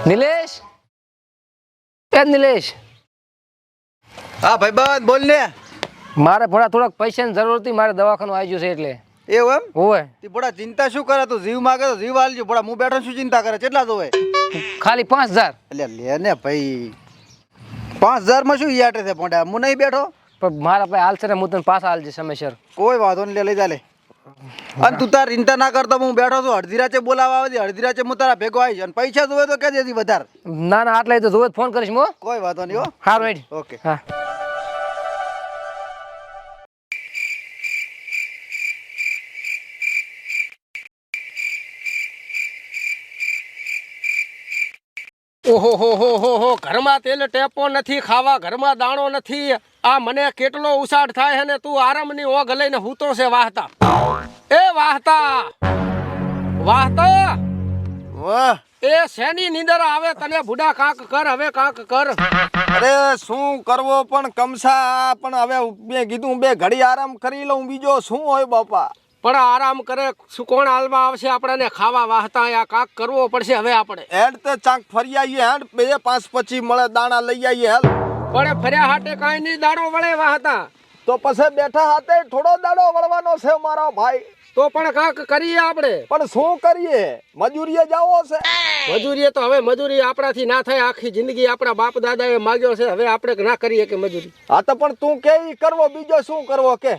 નિલેશ, એ નિલેશ, હા ભાઈબંધ બોલ ને. મારે થોડાક પૈસાની જરૂર હતી. મારે દવાખાનું આવી ગયું છે એટલે. એવું એમ? હોય તી બોડા ચિંતા શું કરે? તું જીવ માગે તો જીવ આલજો. બોડા હું બેઠો શું ચિંતા કરે? કેટલા જોવે? ખાલી 5000. એટલે લે ને ભાઈ, 5000 માં શું યાટે છે પોંડા? હું નહીં બેઠો. પણ મારા પાસે હાલ છે ને, હું તને પાછા હાલજે સમયસર. કોઈ વાંધો નહીં, લઈ જા લે. અને તું તાર ચિંતા ના કરતો, હું બેઠો છું. અડધી રાતે બોલાવા આવે, અડધી રાતે હું તારા ભેગો આવીશ. અને પૈસા જોવે તો કે દેતી વધારે. ના ના, આટલા તો જોવે ફોન કરીશ હું. કોઈ વાંધો નહીં હો. સારું હેડ. ઓકે. હા. ઓહો હો હો હો હો, ઘરમાં તેલ ટેપો નથી, ખાવા ઘરમાં દાણો નથી. આ મને કેટલો ઉસાડ થાય છે ને તું આરામની ઓઘ લઈને હૂતો છે વાહતા. એ વાહતા વાહતા, વાહ. એ શેની નીંદર આવે તને? બુડા કાંક કર, હવે કાંક કર. અરે શું કરવો પણ કમસા, પણ હવે મેં કીધું બે ઘડી આરામ કરી લઉં, બીજો શું હોય બાપા. પણ આરામ કરે શું? કોણ હાલમાં આવશે આપણને ખાવા? વાહતા આ કાંક કરવો પડશે હવે આપણે. હેડ તે ચાંક ફરી આવીએ, હેડ બે 5-25 મળે દાણા લઈ આવીએ. હેલ પણ ફર્યા હાટે કાંઈ નહીં દાડો વળે વાહતા. તો પછી બેઠા હાથે થોડો દાડો વળવાનો છે મારો ભાઈ. તો પણ કાંક કરીએ આપણે. પણ શું કરીએ? મજૂરીએ જાવો છે. મજૂરી તો હવે મજૂરી આપણાથી ના થાય. આખી જિંદગી આપણા બાપ દાદાએ માગ્યો છે, હવે આપણે ના કરીએ કે મજૂરી? હા તો પણ તું કે ઈ કરવો, બીજો શું કરવો કે?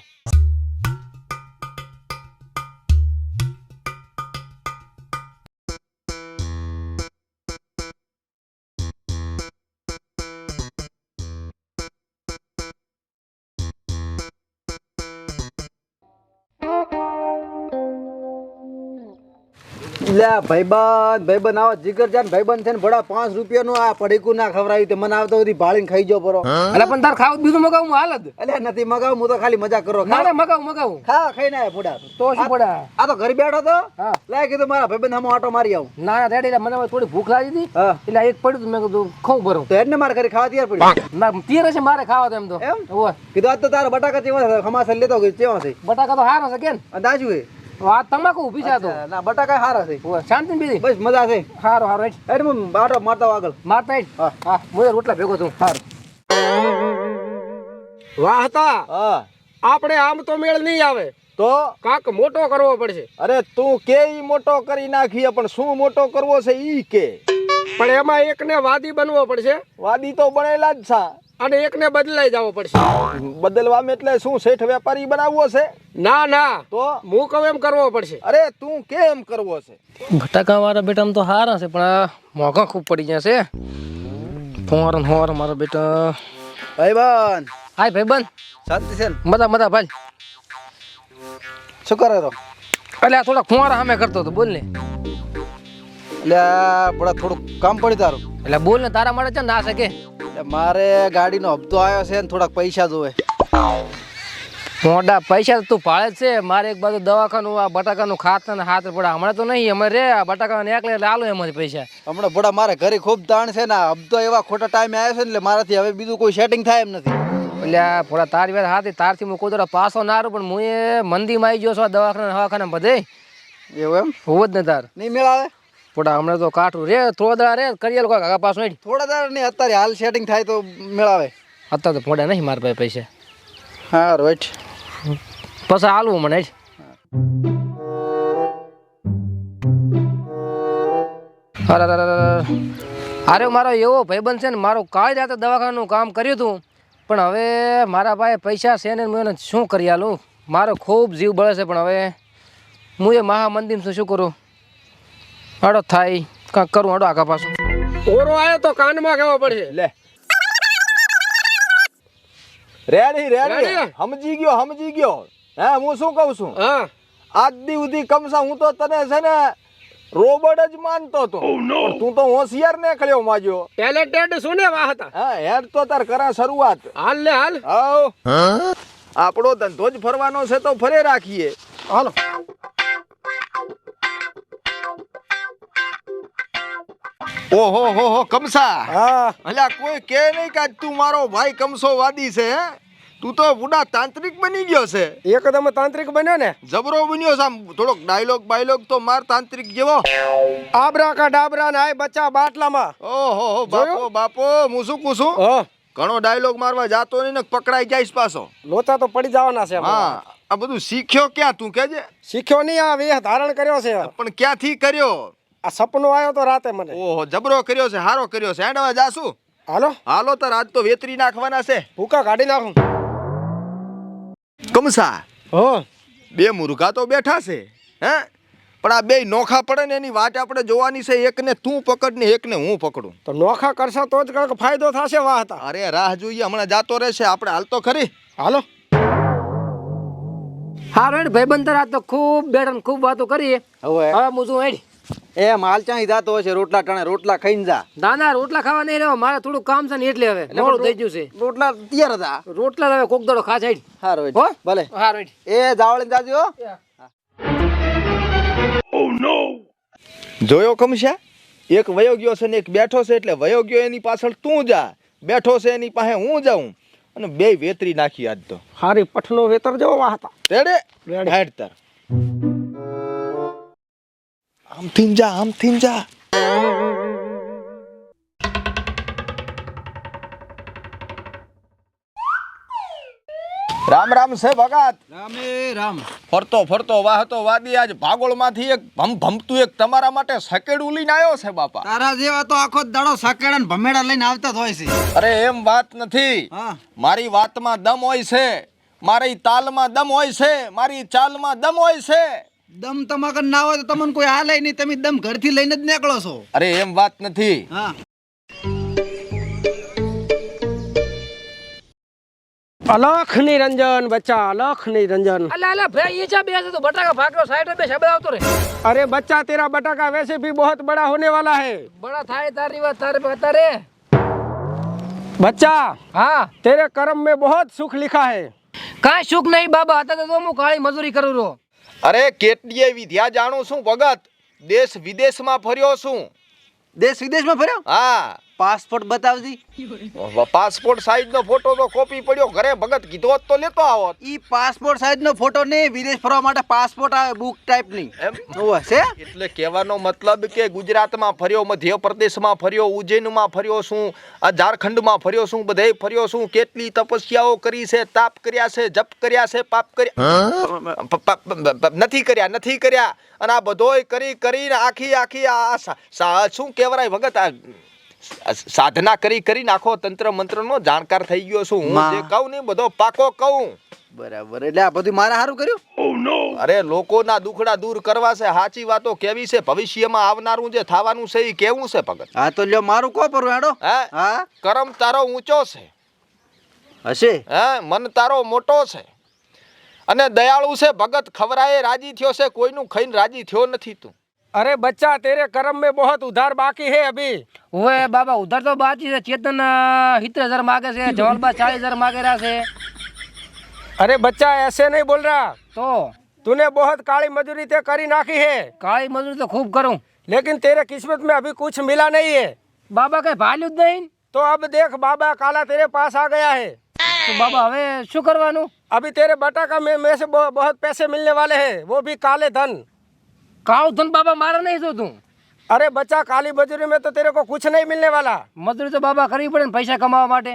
લે ભાઈબંધ આવા જીગર જાન ભાઈબંધ છે ને, ભડા 5 રૂપિયાનું આ પડીકું ના ખવડાવ્યું. તે મને આવતો બધી ભાળીને ખાઈ જો પરો. એટલે પણ તાર ખાવું બીજું મગાવું હાલત. એટલે નથી મગાવું, હું તો ખાલી મજા કરો. ના ના, મગાવું. ખા ખાઈ ના ફોડા. તો શું પડે? આ તો ઘરે બેઠો તો હા. લે કીધું મારા ભાઈબંધ હમો આટો મારી આવું. ના ના રેડી, મને થોડી ભૂખ લાગી હતી હા. એટલે એક પડ્યું હતું, મેં કીધું ખાઉં ભરું. તો એને મારે ઘરે ખાવા તૈયાર પડી. ના તીર છે મારે ખાવા તો એમ તો. એમ? હોય કીધું આજ તો તારા બટાકા ચેવા ખમાસ લેતો ગયો ચેવા છે. બટાકા તો હારા છે કેમ? અંદાજુ હે. આ તમાકુ ઊભી છે આ તો. ના બટાકા હારા છે. હોય શાંતિ બીજી. બસ મજા છે. હારો હારો હેડ. એટલે હું બાટો મારતા આગળ. મારતા હેડ. હા. હા, હું રોટલા ભેગો છું. હારું. વાહતા હા આપણે આમ તો મેળ નહીં આવે. તો કાંક મોટો કરવો પડશે. અરે તું કે ઈ મોટો કરી નાખીએ, પણ શું મોટો કરવો છે ઈ કે. પણ એમાં એકને વાદી બનવો પડશે વાદી તો બનેલા જ છે. અને એકને બદલાઈ જવો પડશે. બદલવામાં એટલે શું શેઠ વેપારી બનાવવો છે? ના ના, તો હું કહું એમ કરવો પડશે. અરે તું કેમ કરવો છે? બટાકા વાળા બેટા આમ તો હારા છે, પણ આ મોંઘા ખૂબ પડી ગયા છે. હોર મારા બેટા. ભાઈબંધ હાય ભાઈબંધ, શાંતિ છે ને? મજા ભાઈ. શું કરે રો? એટલે આ થોડા ખુવારા સામે કરતો હતો. બોલ ને. એટલે બડા થોડું કામ પડી તારું. એટલે બોલ ને, તારા માટે છે ને ના શકે. એટલે મારે ગાડીનો હપ્તો આવ્યો છે ને, થોડાક પૈસા જોવે. મોટા પૈસા તું ભાડે જ છે. મારે એક બાજુ દવાખાનું, આ બટાકાનું ખાત ને હાથ પડે. હમણાં તો નહીં, અમે રે આ બટાકા એકલે એટલે આલો એમાંથી પૈસા. હમણાં બડા મારે ઘરે ખૂબ તાણ છે ને, હપ્તો એવા ખોટા ટાઈમે આવ્યો છે ને, એટલે મારાથી હવે બીજું કોઈ સેટિંગ થાય એમ નથી. એટલે આ થોડા તારી વાત હાથી, તારથી હું કોઈ પાસો ના રહ્યો, પણ હું એ મંદીમાં આવી ગયો છું. દવાખાના બધે એવું એમ? હોવ જ ને તાર. નહીં મેળ આવે? પોડા હમણાં તો કાઠું રે, થોડા રે કરીએ લોકો કાકા પાસ નહીં. થોડા દાડા નહીં, અત્યારે હાલ સેટિંગ થાય તો મેળ આવે. અત્યારે તો પોડા નહીં મારા પાસે પૈસા. હા રાઈટ. પછી હાલવું મને જ. અરે મારો એવો ભાઈબંધ છે ને, મારું કાળી રાતે દવાખાનાનું કામ કર્યું હતું, પણ હવે મારા પાસે પૈસા છે ને, હું એને શું કરી આલું? મારો ખૂબ જીવ બળે છે, પણ હવે હું એ મહામંદિર શું કરું? હાડો થાય કાંક કરું. હાડો આગા પાછું ઓરો આવ્યો તો કાનમાં કહેવો પડશે. લે રેડી રેડી. સમજી ગયો. હે હું શું કહું છું? હા, આજ દી સુધી કમસા હું તો તને છે ને રોબોટ જ માનતો હતો. પણ તું તો હોશિયાર ને ખલ્યો માજ્યો. ટેલેન્ટેડ શું ને વાહતા. હા હેડ તો તાર કરા શરૂઆત. હાલ ને હાલ. આવ આપણો ધંધો જ ફરવાનો છે તો ફરે રાખીએ. હાલો. ઓહો હો કમસા. હા અલ્યા કોઈ કે નહીં કે તું મારો ભાઈ કમસો વાદી છે. હે તું તો બુડા તાંત્રિક બની ગયો છે. એકદમ તાંત્રિક બન્યો ને. જબરો બન્યો છે. આમ થોડોક ડાયલોગ બાયલોગ તો માર તાંત્રિક જેવો. આબરા કા ડાબરા ને આય બચ્ચા બાટલામાં. ઓહો બાપો બાપો હું શું કહું છું, હા ઘણો ડાયલોગ મારવા જાતો નહીં ને પકડાઈ જઈશ પાછો. લોચા તો પડી જવાના છે. હા આ બધું શીખ્યો ક્યાં તું કેજે? શીખ્યો નહીં, આ વેહ ધારણ કર્યો છે. પણ ક્યાંથી કર્યો? આ સપનો આવ્યો તો રાતે મને. ઓહો જબરો કર્યો છે, હારો કર્યો છે. હેડવા જાશું. હાલો હાલો તાર આજ તો વેતરી નાખવાના છે. ભૂકા કાઢી નાખું. કમસા હો બે મુર્ગા તો બેઠા છે હે, પણ આ બે નોખા પડે ને એની વાત આપણે જોવાની છે. એકને તું પકડ ને એકને હું પકડું. તો નોખા કરશો તો જ કંઈક ફાયદો થશે. વાહ હતા. અરે રાહ જોઈએ, હમણાં જાતો રહેશે. આપણે હાલતો ખરી. હાલો હારો હેડ ભાઈબંધ તારા તો ખૂબ બેઠા ખૂબ વાતો કરી. હવે હવે હું શું હેડ એ માલ ચાઈ જાતો હશે, રોટલા ટાણે રોટલા ખાઈને જા. દાદા રોટલા ખાવા નહીં રહ્યો, મારે થોડું કામ છે ને એટલે હવે મોડું થઈ ગયું છે. રોટલા તૈયાર હતા. રોટલા હવે કોક દડો ખા હેડ. હારું હો ભલે. હારો હેડ. એ જાવળીને જાજો. જોયો કમશા, એક વયો ગયો છે ને એક બેઠો છે. એટલે વયો ગયો એની પાછળ તું જા, બેઠો છે એની પાસે હું જાઉં, અને બે વેતરી નાખી આજ તો. હારી પઠનો વેતર જેવો વાહ હતા. રેડે હેડ તાર. આમથી જા આમથી જા. રામ રામ છે ભગત. રામે રામ. ફરતો ફરતો વાહતો વાદી આજ ભાગોળમાંથી એક ભમતું એક તમારા માટે સકેડું લઈને આવ્યો છે બાપા. તારા જેવા તો આખો દાડો સકેડા ને ભમેડા લઈને આવતા જ હોય છે. અરે એમ વાત નથી, હા મારી વાતમાં દમ હોય છે, મારી તાલમાં દમ હોય છે, મારી ચાલમાં દમ હોય છે. દમ તમાકર ના હોય તો તમને કોઈ હાલે નહીં, તમે દમ ઘરથી લઈને જ નીકળો છો. અરે એમ વાત નથી. હા અલખ નિરંજન બચ્ચા, અલખ નિરંજન. અલા અલા ભાઈ ये क्या बेस तो बटाका भाग लो साइड में शब्द आवतो रे. अरे बच्चा तेरा बटाका वैसे भी बहुत बड़ा होने वाला है. बड़ा थाय तारी बात तारे पे बता रे. बच्चा हाँ तेरे कर्म में बहुत सुख लिखा है. કાંઈ સુખ નહીં બાબા, હતા તો હું કાળી મજૂરી કરું રો. અરે કેટલીય વિદ્યા જાણું છું ભગત. દેશ વિદેશમાં ફર્યો છું. દેશ વિદેશમાં ફર્યો? હા પાસપોર્ટ બતાવજી. પાસપોર્ટ સાઈઝ નો ફોટો તો કોપી પડ્યો ઘરે. ભગત કીધો હોત તો લેતો આવો. ઈ પાસપોર્ટ સાઈઝ નો ફોટો ને વિદેશ ફરવા માટે પાસપોર્ટ આવે બુક ટાઈપ ની. એમ ઓવા છે. એટલે કહેવાનો મતલબ કે ગુજરાતમાં ફર્યો, મધ્યપ્રદેશમાં ફર્યો, ઉજ્જૈનમાં ફર્યો છું, આ ઝારખંડમાં ફર્યો છું, બધે ફર્યો છું. કેટલી તપસ્યાઓ કરી છે, તાપ કર્યા છે, જપ કર્યા છે, પાપ કર્યા નથી કર્યા. અને આ બધોય કરીને આખી આ શું કહેવાય ભગત, આ સાધના કરી નાખો તંત્ર મંત્ર નો જાણકાર થઈ ગયો છું હું. જે કહું ને બધો પાકો કહું. બરાબર. એટલે આ બધું મારે સારું કર્યું. અરે લોકોના દુખડા દૂર કરવા છે, સાચી વાતો કેવી છે, ભવિષ્યમાં આવનારું જે થવાનું છે એ કેવું છે ભગત. હા તો લ્યો મારું કો પર હેડો. હા કરમ તારો ઊંચો છે, હશે. હા મન તારો મોટો છે, અને દયાળુ છે ભગત. ખવરાએ રાજી થયો છે, કોઈનું ખાઈને રાજી થયો નથી તું. अरे बच्चा तेरे कर्म में बहुत उधार बाकी है अभी. ઓએ બાબા ઉધર તો બાકી છે. ચેતન 70,000 मांगे છે, જવલબા 40,000 मांगे रहा છે. अरे बच्चा ऐसे नहीं बोल रहा. તો तूने बहुत काली मजदूरी ते करी नाखी है, કાળી મજૂરી તો ખૂબ કરું लेकिन तेरे किस्मत में अभी कुछ मिला नहीं है. બાબા કઈ ભાલ્યું જ નહીં. तो अब देख बाबा काला तेरे पास आ गया है. તો બાબા હવે શું કરવાનું? अभी तेरे बटाका में से बहुत पैसे मिलने वाले हैं, वो भी काले धन. કાળું ધન બાબા મારે નહીં જોતું. अरे बच्चा काली मजदूरी में तो तेरे को कुछ नहीं मिलने वाला. મજૂરી તો બાબા કરવી પડે ને પૈસા કમાવા માટે.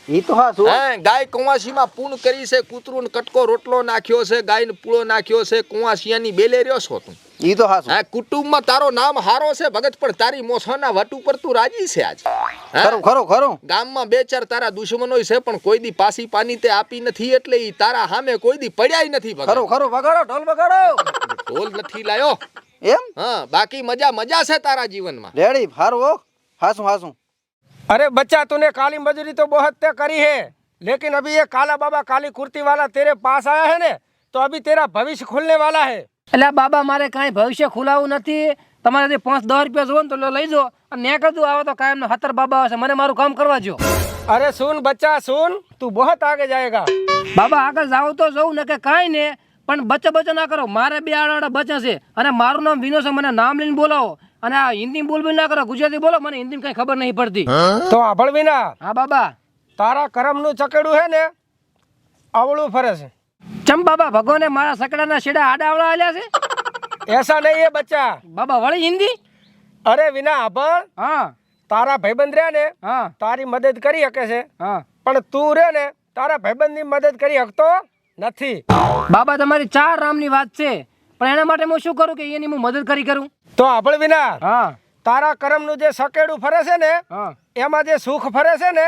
ઈ તો હા શું. હે ગાય કુંવાસીમાં પૂન કરી છે, કૂતરું ને કટકો રોટલો નાખ્યો છે, ગાયને પૂળો નાખ્યો છે, કુંવાસિયાની બેલે રહ્યો છો તું. ઈ તો હા શું. હા કુટુંબમાં તારો નામ હારો છે ભગત, પણ તારી મોસાના વટ ઉપર તું રાજી છે આજ. ખરું. ગામમાં બે ચાર તારા દુશ્મનો છે, પણ કોઈ દી પાસી પાની તે આપી નથી, એટલે ઈ તારા સામે કોઈ દી પડ્યાય નથી ભગત. ખરું વગાડો ઢોલ વગાડો. ઢોલ નથી લાયો. એમ હા બાકી મજા છે તારા જીવનમાં. રેડી હારું હો. હાસું. अरे बच्चा तूने काली मजदूरी तो बहुत तय करी है, लेकिन अभी ये काला बाबा काली कुर्ती वाला तेरे पास आया है ने, तो अभी तेरा भविष्य खुलने वाला है. એટલે બાબા મારે કાંઈ ભવિષ્ય ખુલાવું નથી. તમારે જે 5-10 રૂપિયા જોવો ને તો લઈ જો, અને ને કરતું આવે તો કાયમ 70 બાબા આવશે. મને મારું કામ કરવા જો. अरे सुन बच्चा सुन, तू बहुत आगे जाएगा. બાબા આગળ જાવ તો જવું ને કે કાંઈ ને, પણ બચ્ચો ના કરો. મારે 2 આડા બચ્ચા છે, અને મારું નામ વિનો છે. મને નામ લઈને બોલાવો, અને આ હિન્દી બોલબોલ ના કરો, ગુજરાતી બોલો. મને હિન્દી કઈ ખબર નહીં પડતી. तो आभळ विना હા બાબા तारा कर्म नु चकेडू है ने, આવળું ફરે છે ચમ બાબા ભગવાને મારા સકડાના શેડા આડાવડા આલ્યા છે એસા નહીં એ બચ્ચા બાબા વળી હિન્દી અરે વિના આભણ હા તારા ભાઈબંધ રહ્યા ને હા તારી મદદ કરી શકે છે હા પણ તું રે ને તારા ભાઈબંધની મદદ કરી શકતો નથી બાબા તમારી 4 રામની વાત છે પણ એના માટે હું શું કરું કે એની હું મદદ કરું તો આભળ વિના હા તારા કરમનું જે સકેડું ફરે છે ને હા એમાં જે સુખ ફરે છે ને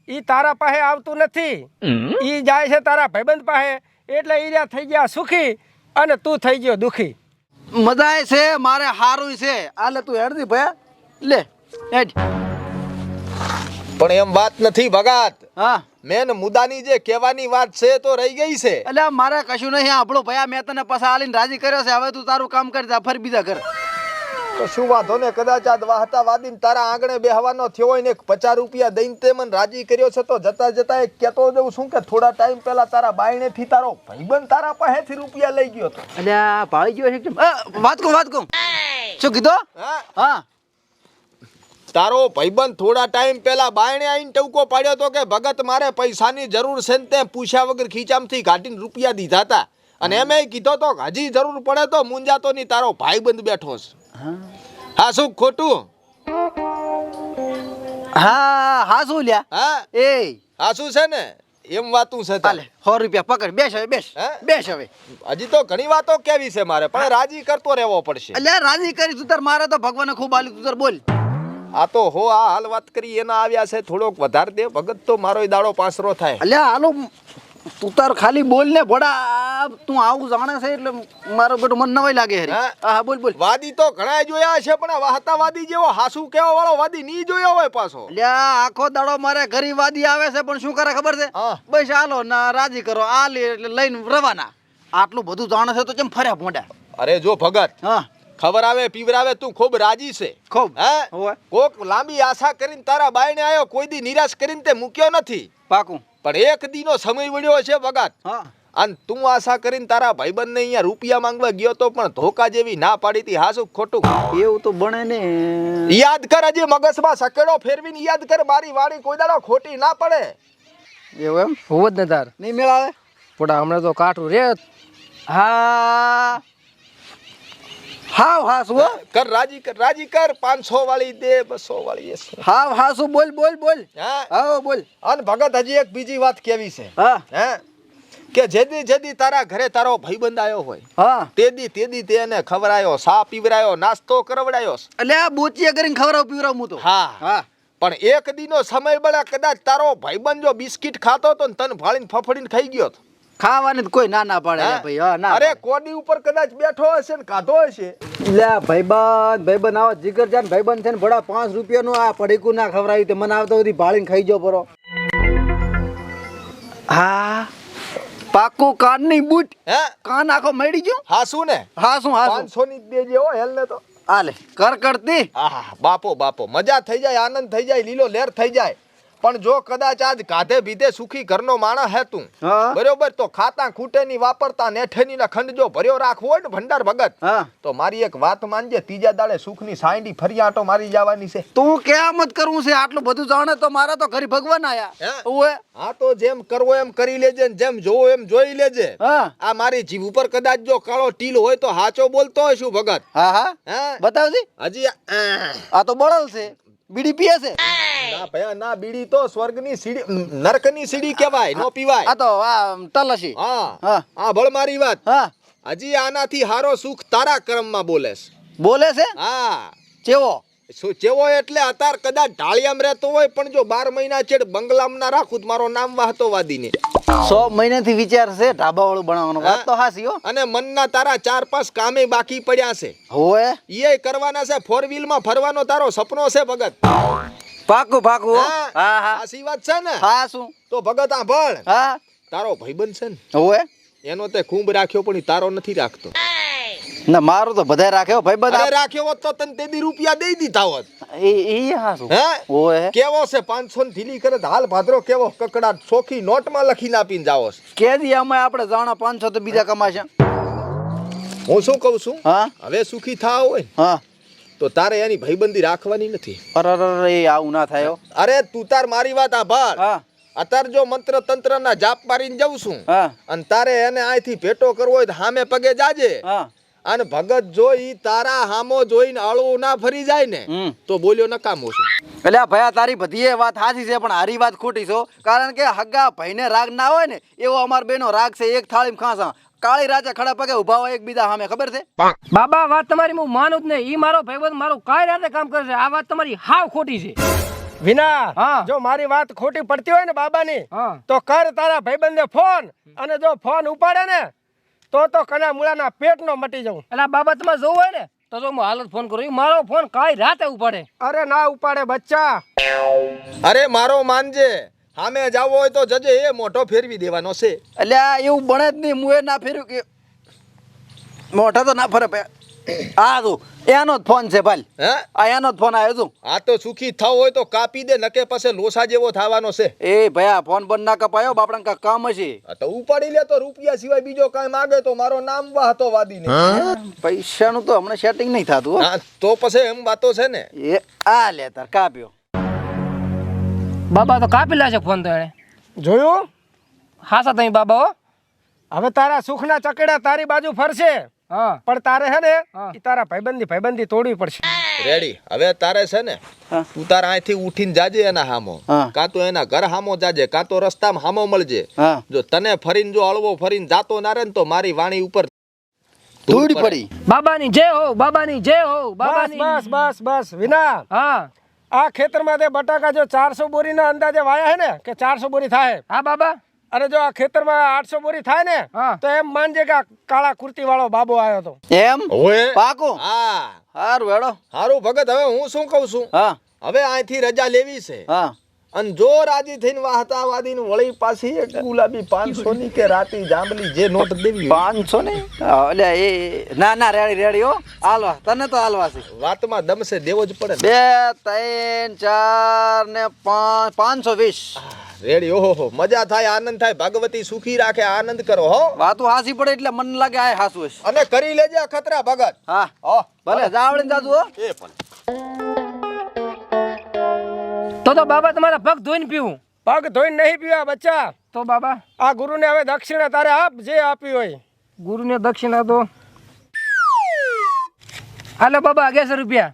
ઈ તારા પાસે આવતું નથી ઈ જાય છે તારા ભાઈબંધ પાસે એટલે ઈ રહ્યા થઈ ગયા સુખી અને તું થઈ ગયો દુખી મજાય છે મારે હારું છે આલે તું હેડતી ભયા લે હેડ પણ એમ વાત નથી ભગત હા મેન મુદ્દાની જે કહેવાની વાત છે તો રહી ગઈ છે. એટલે મારે કશું નહીં આપણો ભયા મેં તને પાછા આલીને રાજી કર્યો છે હવે તું તારું કામ કરી જા ફરી બીજા કર તો શું વાંધો ને કદાચ આ વાહતા વાદીને તારા આંગણે બેહવાનો થયો હોય ને 50 રૂપિયા દઈને તે મને રાજી કર્યો છે તો જતા જતા એ કહેતો જઉં શું કે થોડા ટાઈમ પહેલા તારા બાયણેથી તારો ભાઈબંધ તારા પાસેથી રૂપિયા લઈ ગયો હતો. એટલે આ ભાળી ગયો છે કેમ? વાત કહું શું કીધું હા હા તારો ભાઈબંધ થોડા ટાઈમ પહેલા બાયણે આવીને ટવકો પાડ્યો તો કે ભગત મારે પૈસાની જરૂર છે ને તે પૂછ્યા વગર ખીચામથી કાઢીને રૂપિયા દીધા હતા અને એમે કીધો તો કે હજી જરૂર પડે તો મુંજાતો નહીં તારો ભાઈબંધ બેઠો છે. હા શું ખોટું? હા શું લ્યા હા એ હા શું છે ને એમ વાતું છે તાલે. ચાલે 100 રૂપિયા પકડ બેસ હવે બેસ હે? બેસ હવે હજી તો ઘણી વાતો કેવી છે મારે પણ રાજી કરતો રહેવો પડશે. એટલે રાજી કરી તું તાર મારે તો ભગવાને ખૂબ આલ્યું તું તાર બોલ આ તો હો આ હાલ વાત કરી એના આવ્યા છે થોડોક વધારે દે ભગત તો મારો દાડો પાસરો થાય. એટલે હાલો તું તાર ખાલી બોલ ને ભોડા તું આવું જાણે છે એટલે મારો બેટો મન નવાઈ લાગે હરી હા? હા બોલ બોલ વાદી તો ઘણા જોયા છે પણ વાહતા વાદી જેવો હાસુ કેવા વાળો વાદી નહીં જોયો હોય પાછો. એટલે આખો દાડો મારે ગરીવાદી આવે છે પણ શું કરે ખબર છે હા. બસ હાલો ના રાજી કરો આ લે એટલે લઈને રવાના આટલું બધું જાણે છે તો કેમ ફર્યા ભોંડા અરે જો ભગત હા ખબર આવે પીવરાવે તું ખૂબ રાજી છે ખૂબ હે હોવે કોક લાંબી આશા કરીને તારા બાયણે આવ્યો કોઈ દી નિરાશ કરીને તે મૂક્યો નથી પાકું પણ એક દીનો સમય વળ્યો છે ભગત હા અને તું આશા કરીને તારા ભાઈબંધને અહીંયા રૂપિયા માંગવા ગયો તો પણ ધોકા જેવી ના પાડી હતી હાસું ખોટું એવું તો બને ને યાદ કર હજી મગજમાં સકેડો ફેરવીને યાદ કર મારી વાણી કોઈ દાડો ખોટી ના પડે. એવું એમ હોવ જ ને તાર નહીં મેળાવે પોડા હમણાં તો કાઠું રે હા હા શું કર રાજી કર 500 વાળી દે 200 વાળી એ શું? હા શું બોલ બોલ બોલ હા હા બોલ અને ભગત હજી એક બીજી વાત કેવી છે હા હે કે જેદી તારા ઘરે તારો ભાઈબંધ આવ્યો હોય હા તેદી તેને ખવડાયો સા પીવરાયો નાસ્તો કરવડાયો. એટલે આ બોચીએ કરીને ખવડાવ પીવડાવ હું તો હા હા પણ એક દીનો સમય બળા કદાચ તારો ભાઈબંધ જો બિસ્કિટ ખાતો તો ને તને ફાળીને ફફડીને ખાઈ ગયો તો. ખાવાની તો કોઈ ના પાડે હે? લે ભાઈ હા ના અરે કોડી ઉપર કદાચ બેઠો હશે ને ખાધો હશે. લે ભાઈબંધ આવો જીગર જાન ભાઈબંધ છે ને ભડા 5 રૂપિયાનું આ પડીકું ના ખવડાવ્યું તે મને આવતો બધી ભાળીને ખાઈ જો પરો હા પાકું કાનની બૂટ હે કાન આખો મળી ગયો હા શું ને હા શું 500 ની જ દેજે હો હેલ ને તો. આલે કર કરતી આહા બાપો મજા થઈ જાય આનંદ થઈ જાય લીલો લહેર થઈ જાય પણ જો કદાચ આજ કાધે બીધે સુખી ઘરનો માણસ હે તું હા બરોબર તો ખાતા ખૂટેની વાપરતા નેઠેની ના ખંડ જો ભર્યો રાખવો હોય ને ભંડાર ભગત હા તો મારી એક વાત માનજે ત્રીજા દાડે સુખની સાંયડી ફરિયાટો મારી જવાની છે. તું કેમ જ કરવું છે આટલું બધું જાણે તો મારા તો ઘરે ભગવાન આયા હે? ઓએ હા તો જેમ કરવો એમ કરી લેજે ને જેમ જોવો એમ જોઈ લેજે. હા આ મારી જીભ ઉપર કદાચ જો કાળો ટીલ હોય તો હાચો બોલતો હોય શું ભગત હા હે બતાવજી હજી આ તો બળલ છે બીડી પીએ છે ના ભયા ના બીડી તો સ્વર્ગની સીડી નરકની સીડી કહેવાય નો પીવાય. આ તો આ તલસી હા હા હા ભળ મારી વાત હા હજી આનાથી હારો સુખ તારા કર્મમાં બોલે છે. બોલે છે હા ચેવો શું ચેવો એટલે અતાર કદાચ ઢાળિયામ રહેતો હોય પણ જો 12 મહિના ચેડ બંગલામાં ના રાખું તો મારો નામ વાહતો વાદીને 100 મહિનાથી વિચાર છે ઢાબા વાળું બનાવવાનો વાત તો હાસી હો અને મનના તારા 4-5 કામે બાકી પડ્યા છે હોએ ઈ કરવાના છે 4 વ્હીલમાં ફરવાનો તારો સપનો છે ભગત. પાકું પાકું હો. હા હા હા આસી વાત છે ને હા શું તો ભગત આંભળ હા તારો ભાઈબંધ છે ને હોએ એનો તે ખૂંબ રાખ્યો પણ ઈ તારો નથી રાખતો. ના મારું તો બધાય રાખે હો ભાઈ અરે બધા રાખ્યો હોત તો તને તેદી રૂપિયા દઈ દીધા હોત. એ હા શું હે હોએ કેવો છે 500 ની ઢીલી કરે તો હાલ ભાદરો કેવો કકડાટ સોખી નોટમાં લખીને આપીને જાવો છે. કેદી અમે આપણે જાણા 500 તો બીજા કમાશે હું શું કહું છું હા હવે સુખી થાવ હોય હા તો તારે એની ભાઈબંધી રાખવાની નથી. અરે એ આવું ના થાય હો અરે તું તાર મારી વાત આભાર હા અત્યારે જો મંત્ર તંત્ર ના જાપ મારીને જઉં છું હા અને તારે એને અહીંથી ભેટો કરવો હોય તો સામે પગે જાજે હા અને ભગત જોઈ તારા હામો જોઈને આળવું ના ફરી જાય ને તો બોલ્યો નકામો છું. એટલે આ ભયા તારી બધી એ વાત સાચી છે પણ હારી વાત ખોટી છો. કારણ કે હગા ભાઈને રાગ ના હોય ને એવો અમાર બેનો રાગ છે. એક થાળીમાં ખાસા કાળી રાજા ખડા પગે ઉભા હોય એકબીજા સામે, ખબર છે? બાબા વાત તમારી હું માનું જ નહીં. ઈ મારો ભાઈબંધ મારું કાંઈ રાતે કામ કરે છે. આ વાત તમારી હાવ ખોટી છે. વિના હા. જો મારી વાત ખોટી પડતી હોય ને બાબાની હા. તો કર તારા ભાઈબંધને ફોન, અને જો ફોન ઉપાડે ને તો કના મૂળાના પેટનો મટી જવું. એટલે બાબા તમારે જોવું હોય ને તો જો હું હાલત ફોન કરું. ઈ મારો ફોન કાંઈ રાતે ઉપાડે. અરે ના ઉપાડે બચ્ચા. અરે મારો માનજે, સામે જાવો હોય તો જજે, એ મોઢો ફેરવી દેવાનો છે. એટલે આ એવું બને જ નહીં. હું એ ના ફેર્યું કે મોઢા તો ના ફરે ભયા. આ જો એનો જ ફોન છે ભાઈ. હે આ એનો જ ફોન આવ્યો છું. આ તો સુખી થવું હોય તો કાપી દે, નકે પાસે લોસા જેવો થવાનો છે. એ ભયા ફોન બંધ ના કપાયો, બાપડા કાંઈ કામ હશે. આ તો ઉપાડી લે તો રૂપિયા સિવાય બીજો કાંઈ માગે તો મારો નામ વાહતો વાદી ને. પૈસાનું તો હમણાં સેટિંગ નહીં થતું હો. હા તો પછી એમ વાતો છે ને. એ આ લે તાર કાપ્યો. બાબા તો કાપી લાશે ફોન તો એને. જોયું? હાસા તમે બાબા હો. હવે તારા સુખના ચકેડા તારી બાજુ ફરશે, હા પણ તારે હે ને હા. ઈ તારા ભાઈબંધી તોડવી પડશે. રેડી. હવે તારે છે ને હા. તું તારા અહીંથી ઉઠીને જાજે એના હામો, હા. કાં તો એના ઘર હામો જાજે, કાં તો રસ્તામાં હામો મળજે. હા જો તને ફરીને જો હળવો ફરીને જાતો ના રહે ને તો મારી વાણી ઉપર ધૂળ પડી. બાબાની જય હો, બાબાની જય હો, બસ બાબાની. બસ બસ બસ વિના, હા આ ખેતરમાં તે બટાકા જો 400 બોરીના અંદાજે વાયા હે ને કે 400 બોરી થાય, હા બાબા. અને જો આ ખેતરમાં 800 બોરી થાય ને હા. તો એમ માનજે કે આ કાળા કુર્તી વાળો બાબો આવ્યો હતો. એમ ઓય પાકું. હા હારું હેડો. હારું ભગત. હવે હું શું કહું છું, હા હવે અહીંથી રજા લેવી છે હા અને જો રાજી થઈને વાહતા વાદીને વળી પાછી એક ગુલાબી 500 ની કે રાતી જાંબલી જે નોટ દેવી હોય. 500 ને એટલે એ ના ના રેડી રેડી હો. હાલવા તને તો હાલવા છે. વાતમાં દમ છે, દેવો જ પડે ને. 2 3 4 ને 5 520. રેડી. ઓહો મજા થાય, આનંદ થાય. ભગવતી સુખી રાખે, આનંદ કરો હો. વાતો હાસી પડે એટલે મને લાગે આ હાસું હશે. અને કરી લેજે અખતરા ભગત. હા હો ભલે જાવડે જાજુ હો. એ પણ તો બાબા તમારા પગ ધોઈને પીવું. પગ ધોઈને નહીં પીવા બચ્ચા. તો બાબા આ ગુરુને હવે દક્ષિણા તારે આપ, જે આપી હોય. ગુરુને દક્ષિણા તો હાલો બાબા 1100 રૂપિયા.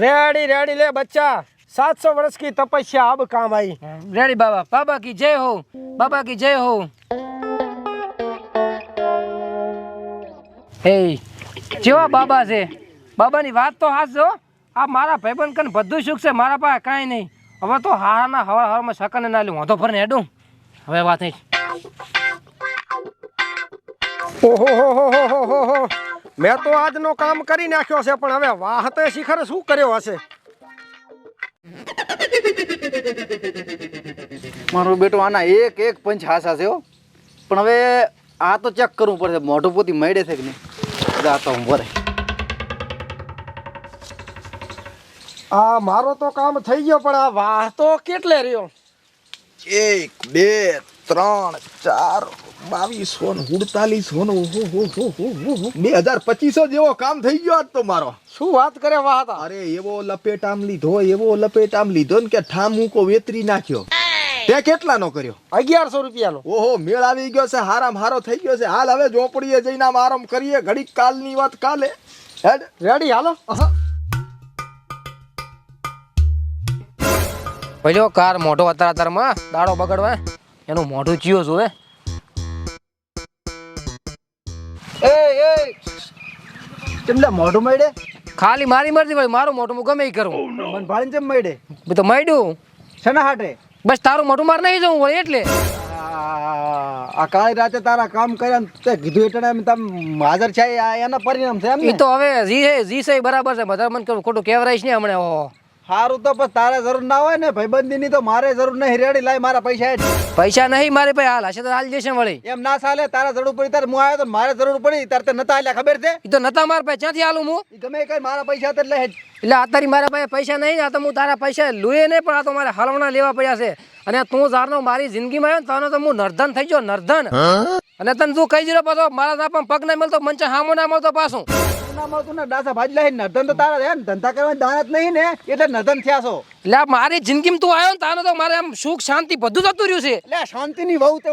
રેડી રેડી લે બચ્ચા. 700 વર્ષ की तपस्या अब काम आई. રેડી બાબા. બાબા કી જય હો, બાબા કી જય હો. હે જેવા બાબા છે. બાબાની વાત તો હાચો. આ મારા ભાઈબંધ કન બધું સુખ છે, મારા પાસે કાંઈ નહીં. હવે તો હારાના હવાર હવારમાં સકન ના લ્યું વાંધો ફરને હેડું. હવે વાત નહીં. ઓહો હો હો હો હો હો. મેં તો આજનો કામ કરી નાખ્યો છે, પણ હવે વાહતે શિખર શું કર્યો હશે. મારો બેટો આના એક એક પંચ હાસા છે હો. પણ હવે આ તો ચેક કરવું પડશે મોઢું પોતી મળે છે કે નહીં. જાતો હું ભરે. આ મારો તો કામ થઈ ગયો, પણ આ વાહ તો કેટલે રહ્યો. 1 2 3 4 2248 2250 જેવો કામ થઈ ગયો આજ તો મારો. શું વાત કરે વાહ હતા. અરે એવો લપેટામ લીધો ને કે ઠામ મૂકો વેતરી નાખ્યો. તે કેટલાનો કર્યો? 1100 રૂપિયાનો. ઓહો મેળ આવી ગયો છે, હારામ હારો થઈ ગયો છે. હાલ હવે ઝોપડીએ જઈને આમ આરામ કરીએ ઘડીક, કાલની વાત કાલે. હેડ રેડી હાલો. પહેલો કાર મોઢો અત્યારમાં દાડો બગડવા એનું મોઢું ચિયો જોવે. એ કેમલા મોઢું મળે? ખાલી મારી મરજી ભાઈ, મારું મોઢું હું ગમે ઈ કરું. મન ભાળીને કેમ મળે? મેં તો મળ્યું શેના હાટે? બસ તારું મોઢું મારે નહીં જવું વળી એટલે. આ કાળી રાતે તારા કામ કર્યા ને તે કીધું એટલે એમ તમે હાજર છે. આ એના પરિણામ છે એમ એ ને? તો હવે જી છે બરાબર છે. બધા મને ખોટું કહેવરાઈશ નહીં હમણાં. ઓહો સારું તો પણ તારે જરૂર ના હોય ને ભાઈબંધીની તો મારે જરૂર નહીં. રેડી લાય મારા પૈસા હેડ. પૈસા નહીં મારી પાસે. હાલ હશે તો હાલ જશે વળી. એમ ના ચાલે. તારે જરૂર પડી તારે હું આવ્યો તો મારે જરૂર પડી તારે તે નતા આલ્યા, ખબર છે? એ તો નતા મારા પાસે. ક્યાંથી હાલું હું? ઈ ગમે કઈ મારા પૈસા હતા એટલે હેડ. એટલે અત્યારે મારા પાસે પૈસા નહીં. આ તો હું તારા પૈસા લુએ નહીં, પણ આ તો મારે હલવણા લેવા પડ્યા છે. અને તું જારનો મારી જિંદગીમાં આવ્યો ને તો હું નર્ધન થઈ ગયો, નર્ધન. અને તને તું કહી દીધો પાછો મારા તાપમાં પગ નહીં મળતો, મંચે હામો ના મળતો પાછું. ના મળતું ને ડાસા ભાજી લાવી નર્ધન તો તારા હે ને ધંધા કરવાની દાનત નહીં ને એટલે નર્ધન થયા છો. એટલે આ મારી જિંદગીમાં તું આવ્યો ને તાનો તો મારે આમ સુખ શાંતિ બધું જતું રહ્યું છે. એટલે શાંતિની વહુ તે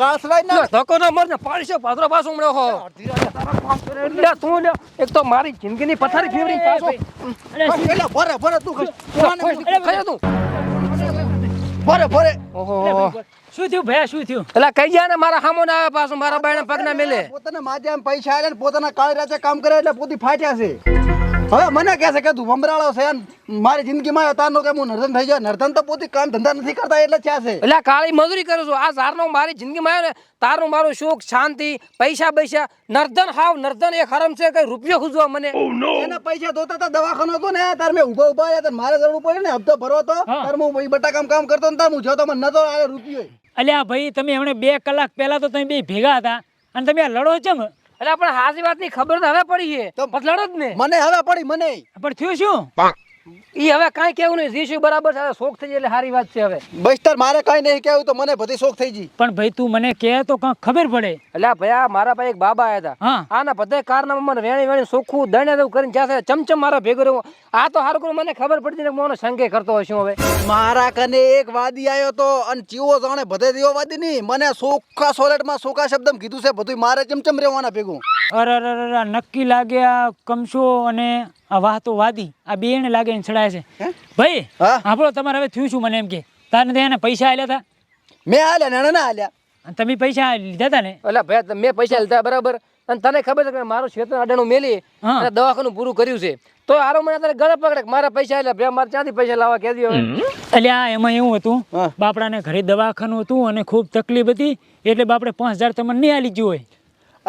કાસવાય ના એટલે ધક્કો ના મરને પાડશો પાથરો પાછો મળ્યો હો. એટલે તું લે એક તો મારી જિંદગીની પથારી ફેરવી પાછો એટલે ભરે તું ખાયો તું. ભરે ઓહો શું થયું ભયા શું થયું? એટલે કઈ જાય ને મારા હામો ના આવે પાછું મારા બાયના પગના મેલે. પોતાના માધ્યમ પૈસા આલે ને પોતાના કાળી રાતે કામ કરે એટલે પોતી ફાટ્યા છે. હવે મને કહે છે કે તું ભમરાળો છે ને મારી જિંદગીમાં તારનો કે હું નર્ધન થઈ જાય. નર્ધન તો પોતી કામ ધંધા નથી કરતા એટલે ક્યાં છે. એટલે કાળી મજૂરી કરું છું. આ ઝારનો મારી જિંદગીમાં આવ્યો ને તારનું મારું સુખ શાંતિ પૈસા પૈસા નર્ધન હાવ નર્ધન એક હરમ છે કઈ રૂપિયો ખુજવા મને. એના પૈસા ધોતા હતા દવાખાનો હતો ને તાર મેં ઉભા આવ્યા તાર મારે જરૂર પડે ને હપ્તો ભરવો તો તાર હું બટાકામ કામ કરતો ને તાર હું જોતો મને નતો આવે રૂપિયો. અલ્યા ભાઈ તમે હમણાં 2 કલાક પહેલા તો તમે બે ભેગા હતા અને તમે આ લડો ચમ? એટલે પણ હાજી વાત ની ખબર તો હવે પડી છે તો બસ લડો જ ને. મને હવે પડી મને પણ થયું શું? ઈ હવે કાંઈ કેવું નહીં જીશું બરાબર છે. હવે શોખ થઈ જાય એટલે સારી વાત છે. હવે બસ તાર મારે કઈ નહીં કેવું તો મને બધી શોખ થઈ ગઈ. પણ ભાઈ તું મને કહે તો કાંક ખબર પડે. એટલે આ ભયા મારા પાસે એક બાબા આવ્યા હતા. હા આના બધા કારનામાં મને વેણી વેણી સોખું દણે દઉં કરીને જ્યાં ચમચમ મારા ભેગો રહ્યો. આ તો સારું કરું મને ખબર પડતી ને હું સંગે કરતો હશું. હવે મારા કને એક વાદી આવ્યો તો અને ચીવો જાણે બધે દિયો વાદી નહીં મને સોખા સોલેટમાં સોખા શબ્દમાં કીધું છે બધું મારે ચમચમ રહેવાના ભેગું. અરે નક્કી લાગે આ કમશો અને આ વાહતો વાદી આ બેને લાગે ને ચડાય છે. ભાઈ હા? આપણો તમારે હવે થયું શું મને એમ કે તારને ત્યાં પૈસા આલ્યા હતા મેં હાલ્યા ને ના હાલ્યા અને તમે પૈસા લીધા હતા ને? એટલે ભયા મેં પૈસા લીધા બરાબર અને તને ખબર છે કે મારું ક્ષેત્ર અડાણું મેલી હા. અને દવાખાનું પૂરું કર્યું છે તો આરો મને તારે ગળે પકડે કે મારા પૈસા એટલે ભયા મારે ક્યાંથી પૈસા લાવવા કહેતી હવે. અલ્યા એમાં એવું હતું હા. બાપડાને ઘરે દવાખાનું હતું અને ખૂબ તકલીફ હતી એટલે બાપડે 5000 તમને નહીં આલી ગયું હોય.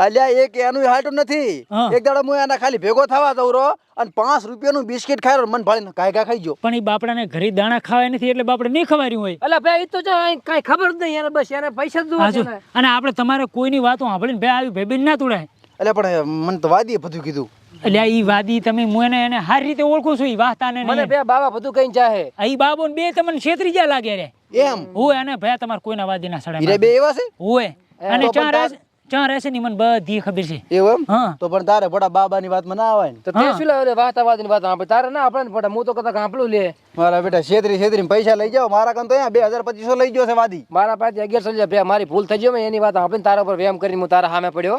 અલ્યા એક એનું હાટું નથી. હા. એક દાડો હું એના ખાલી ભેગો થવા દઉં રો અને 5 રૂપિયાનું બિસ્કિટ ખાયો મન ભાળીને કાંઈ ખાઈ ગયો. પણ એ બાપડાને ઘરે દાણા ખાવાય નથી એટલે બાપડે નહીં ખવાર્યું હોય. એટલે ભયા એ તો કાંઈ ખબર જ નહીં એને બસ એને પૈસા જ હા જોવે જો. છે ને. અને આપણે તમારે કોઈની વાતો સાંભળીને ભાઈ આવી ભાઈ ના તોડાય. એટલે પણ મને તો વાદીએ બધું કીધું. એટલે ઈ વાદી તમે હું એને સારી રીતે ઓળખું છું. ઈ વાહતાને મને ભયા બાબા બધું કઈ ચાહે. ઈ બાબો ને બે તમને છેતરી જ્યાં લાગે રે. એમ હું એને ભયા તમારે કોઈના વાદી ના હીરે સડાય બે એવા છે હોય અને તો પણ ચા રહેશે ની મને બધી ખબર છે. એવું એમ હા તો પણ તારે બડા બાબાની વાતમાં ના આવે ને. તો તે શું લાવે વાતાવાદની વાત આપણે તારે ના આપણે ને પડે હું તો કદાચ સાંભળું લે. મારા બેટા છેતરી પૈસા લઈ જાઓ મારા કન તો અહીંયા 2500 લઈ ગયો છે વાદી. મારા પાસે 1100 લે ભયા મારી ભૂલ થઈ ગઈ મેં એની વાત આપણે તારા ઉપર વ્યાયામ કરીને હું તારા સામે પડ્યો.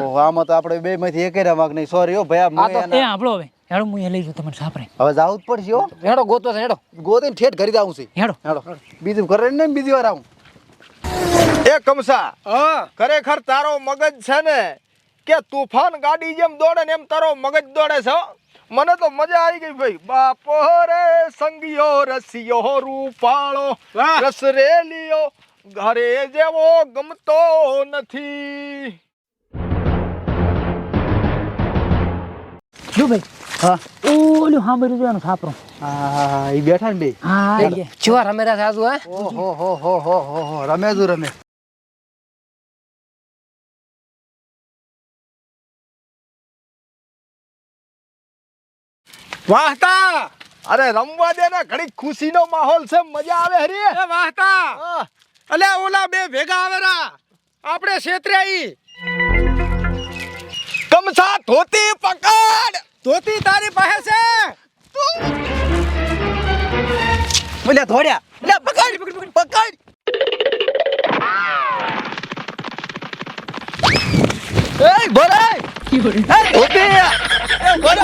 ઓહો, આમાં તો આપણે બે માંથી એક વાગ નહીં સોરી હો ભયા આ તો હું એ આપણો હવે હેડો હું એ લઈ જાઉં તમને સાપરે. હવે જાવું જ પડશે હો. હેડો ગોતો છે હેડો. ગોતીને ઠેઠ ઘરી જાવું છે. હેડો હેડો બીજું કરે ને બીજી વાર આવું. એ કમસા ખરેખર તારો મગજ છે ને કે તુફાન ગાડી જેમ દોડે ને એમ તારો મગજ દોડે છે હો. મને તો મજા આવી ગઈ ભાઈ. બાપો રે સંગિયો રસિયો રૂપાળો રસ રેલિયો ઘરે જેવો ગમતો નથી. જો ભાઈ હા ઓલું સાંભળ્યું જોવાનું સાપરો. હા એ બેઠા ને બે. હા એ ગયા. ચુવા રમેરા સાજુ હે. ઓહો રમે. વાહતા અરે રમવા દે ને ઘડી ખુશીનો માહોલ છે મજા આવે હરી. એ વાહતા અલ્યા ઓલા બે ભેગા આવેરા આપણે ક્ષેત્રે આવી. કમસા ધોતી પકડ. ધોતી તારી પાસે છે? બોલ્યા ધોડ્યા લે પકડ. એ બોલે એ ધોતી એ બોલે